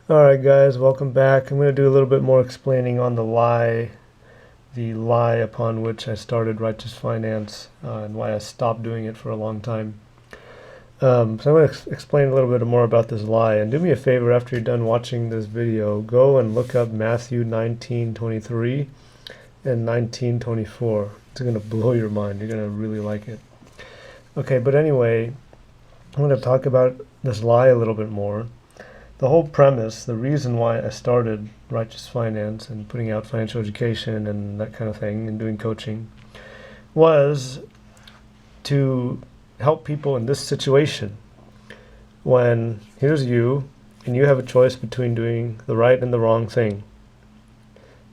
Alright guys, welcome back. I'm going to do a little bit more explaining on the lie upon which I started Righteous Finance and why I stopped doing it for a long time. So I'm going to explain a little bit more about this lie, and do me a favor after you're done watching this video, go and look up Matthew 19:23 and 19:24. It's going to blow your mind. You're going to really like it. Okay, but anyway, I'm going to talk about this lie a little bit more. The whole premise, the reason why I started Righteous Finance and putting out financial education and that kind of thing and doing coaching was to help people in this situation when here's you and you have a choice between doing the right and the wrong thing.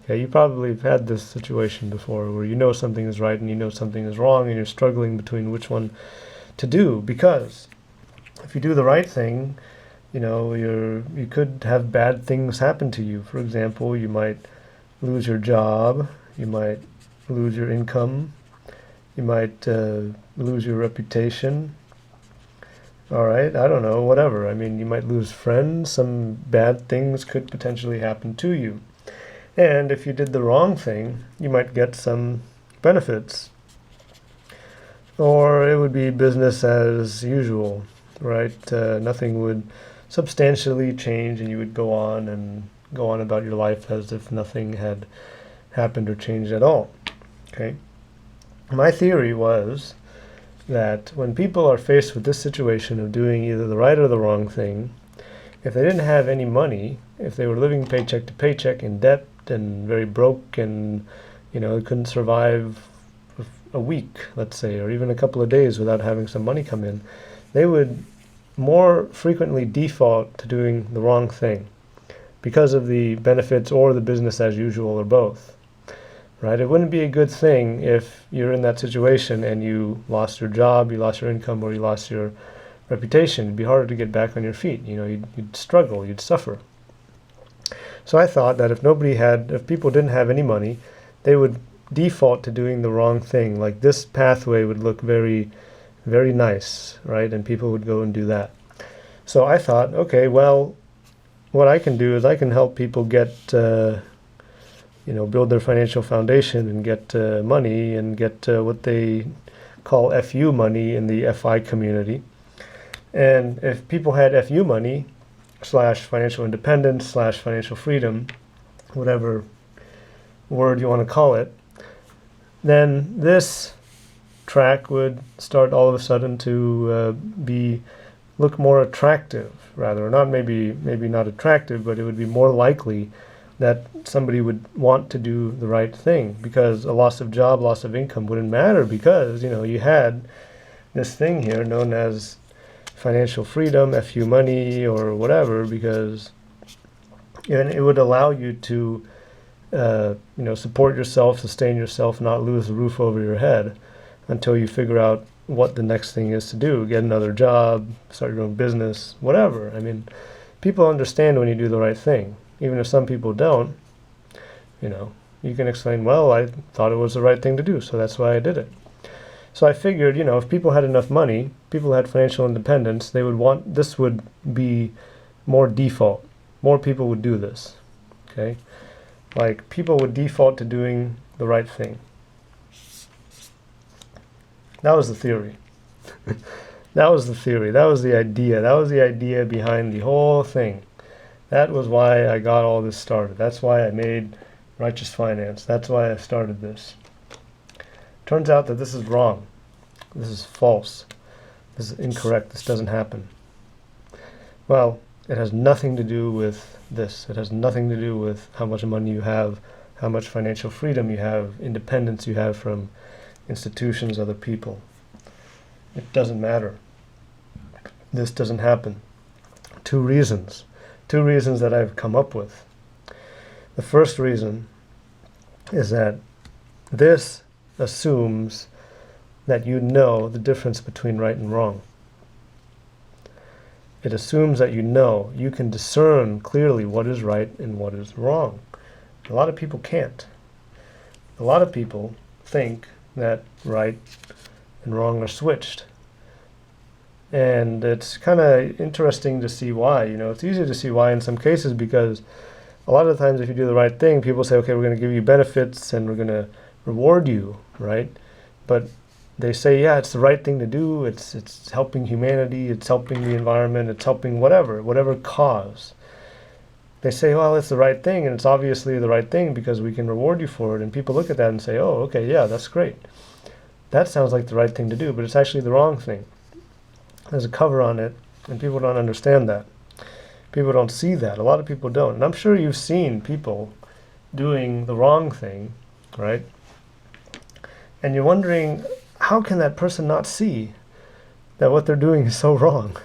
Okay, you probably have had this situation before where you know something is right and you know something is wrong and you're struggling between which one to do, because if you do the right thing, you could have bad things happen to you. For example, you might lose your job, you might lose your income, you might lose your reputation. All right, I don't know, whatever. I mean, you might lose friends. Some bad things could potentially happen to you. And if you did the wrong thing, you might get some benefits. Or it would be business as usual, right? Nothing would substantially change and you would go on about your life as if nothing had happened or changed at all. Okay. My theory was that when people are faced with this situation of doing either the right or the wrong thing, if they didn't have any money, if they were living paycheck to paycheck in debt and very broke and couldn't survive a week, let's say, or even a couple of days without having some money come in, they would more frequently default to doing the wrong thing because of the benefits or the business as usual or both, right? It wouldn't be a good thing if you're in that situation and you lost your job, you lost your income, or you lost your reputation. It'd be harder to get back on your feet. You'd struggle, you'd suffer. So I thought that if people didn't have any money, they would default to doing the wrong thing. Like this pathway would look very, very nice, right? And people would go and do that. So I thought, okay, well, what I can do is I can help people get, build their financial foundation and get money and get what they call FU money in the FI community. And if people had FU money / financial independence / financial freedom, whatever word you want to call it, then this track would start all of a sudden to look more attractive, rather, not maybe not attractive, but it would be more likely that somebody would want to do the right thing, because a loss of job, loss of income wouldn't matter, because you had this thing here known as financial freedom, FU money, or whatever, because it would allow you to support yourself, sustain yourself, not lose the roof over your head until you figure out what the next thing is to do. Get another job, start your own business, whatever. I mean, people understand when you do the right thing. Even if some people don't, you can explain, well, I thought it was the right thing to do, so that's why I did it. So I figured, if people had enough money, people had financial independence, this would be more default. More people would do this, okay? Like, people would default to doing the right thing. That was the theory. That was the theory. That was the idea. That was the idea behind the whole thing. That was why I got all this started. That's why I made Righteous Finance. That's why I started this. Turns out that this is wrong. This is false. This is incorrect. This doesn't happen. Well, it has nothing to do with this. It has nothing to do with how much money you have, how much financial freedom you have, independence you have from institutions, other people. It doesn't matter. This doesn't happen. Two reasons that I've come up with. The first reason is that this assumes that you know the difference between right and wrong. It assumes that you can discern clearly what is right and what is wrong. A lot of people can't. A lot of people think that right and wrong are switched. And it's kind of interesting to see why. It's easy to see why in some cases, because a lot of the times if you do the right thing, people say, okay, we're going to give you benefits and we're going to reward you, right? But they say, yeah, it's the right thing to do. It's helping humanity. It's helping the environment. It's helping whatever cause. They say, well, it's the right thing, and it's obviously the right thing because we can reward you for it. And people look at that and say, oh, okay, yeah, that's great. That sounds like the right thing to do, but it's actually the wrong thing. There's a cover on it, and people don't understand that. People don't see that. A lot of people don't. And I'm sure you've seen people doing the wrong thing, right? And you're wondering, how can that person not see that what they're doing is so wrong?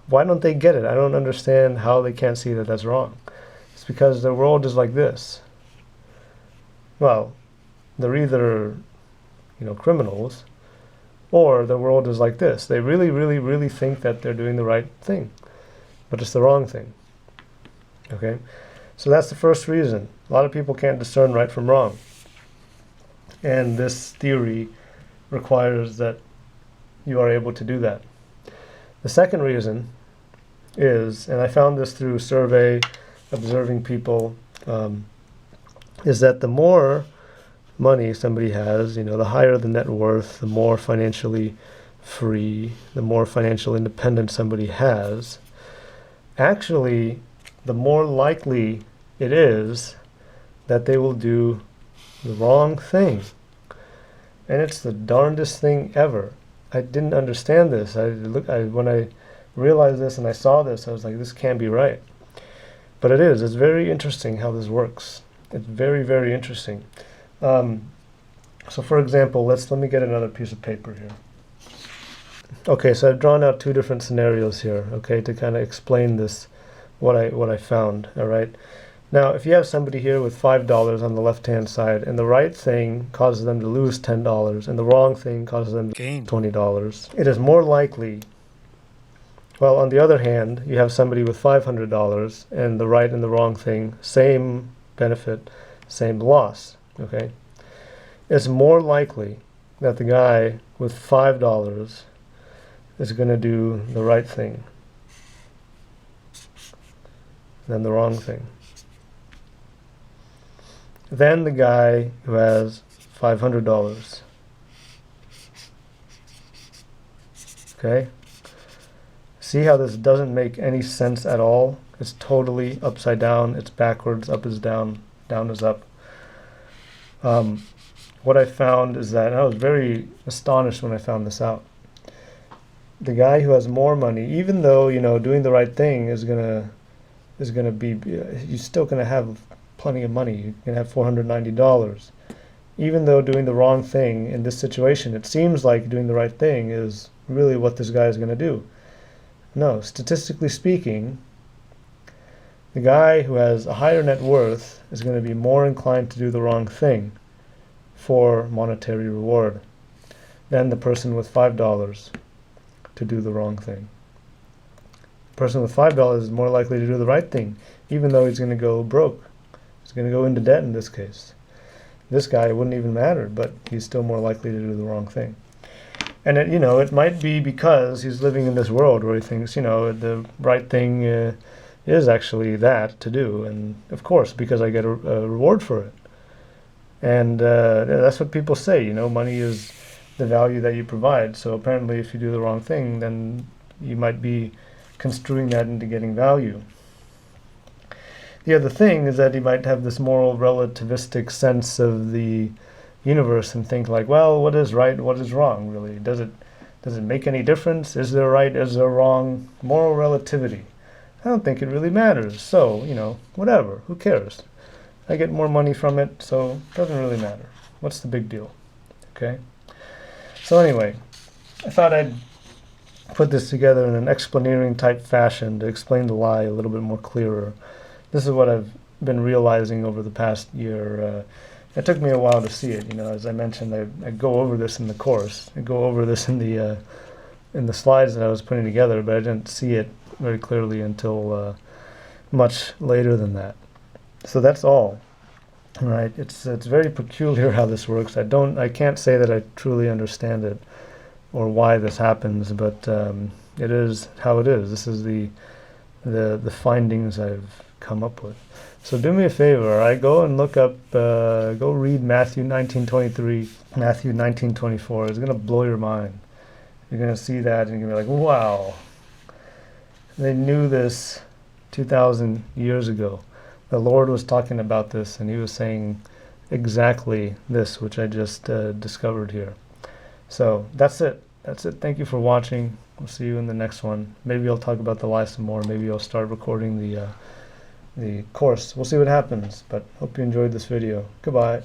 Why don't they get it? I don't understand how they can't see that that's wrong. It's because the world is like this. Well, they're either, criminals, or the world is like this. They really, really, really think that they're doing the right thing, but it's the wrong thing. Okay? So that's the first reason. A lot of people can't discern right from wrong. And this theory requires that you are able to do that. The second reason is, and I found this through survey, observing people, is that the more money somebody has, the higher the net worth, the more financially free, the more financial independence somebody has, actually, the more likely it is that they will do the wrong thing. And it's the darndest thing ever. I didn't understand this. When I realized this and I saw this, I was like, this can't be right. But it is. It's very interesting how this works. It's very, very interesting. So for example, let me get another piece of paper here. Okay, so I've drawn out two different scenarios here, okay, to kind of explain this, what I found, all right? Now, if you have somebody here with $5 on the left-hand side, and the right thing causes them to lose $10, and the wrong thing causes them to gain $20, it is more likely. Well, on the other hand, you have somebody with $500, and the right and the wrong thing, same benefit, same loss, okay? It's more likely that the guy with $5 is going to do the right thing than the wrong thing. Then the guy who has $500. Okay? See how this doesn't make any sense at all? It's totally upside down. It's backwards. Up is down. Down is up. What I found is that, and I was very astonished when I found this out. The guy who has more money, even though, doing the right thing is gonna be, you're still gonna have plenty of money. You can have $490. Even though doing the wrong thing in this situation, it seems like doing the right thing is really what this guy is going to do. No, statistically speaking, the guy who has a higher net worth is going to be more inclined to do the wrong thing for monetary reward than the person with $5 to do the wrong thing. The person with $5 is more likely to do the right thing, even though he's going to go broke. He's going to go into debt in this case. This guy, it wouldn't even matter, but he's still more likely to do the wrong thing. And it might be because he's living in this world where he thinks, the right thing is actually that to do. And of course, because I get a reward for it. And that's what people say, money is the value that you provide. So apparently if you do the wrong thing, then you might be construing that into getting value. The other thing is that he might have this moral relativistic sense of the universe and think like, well, what is right, what is wrong, really? Does it make any difference? Is there right, is there wrong? Moral relativity. I don't think it really matters. So, whatever, who cares? I get more money from it, so it doesn't really matter. What's the big deal? Okay? So anyway, I thought I'd put this together in an explaineering type fashion to explain the lie a little bit more clearer. This is what I've been realizing over the past year. It took me a while to see it. As I mentioned, I go over this in the course. I go over this in the slides that I was putting together, but I didn't see it very clearly until much later than that. So that's all. Right? It's very peculiar how this works. I can't say that I truly understand it or why this happens, but it is how it is. This is the findings I've come up with. So do me a favor, all right? Go and look up, go read Matthew 19:23, Matthew 19:24. It's going to blow your mind. You're going to see that and you're going to be like, wow, they knew this 2,000 years ago. The Lord was talking about this, and he was saying exactly this, which I just discovered here. So that's it. That's it. Thank you for watching. We'll see you in the next one. Maybe I'll talk about the lie some more. Maybe I'll start recording the course. We'll see what happens, but hope you enjoyed this video. Goodbye.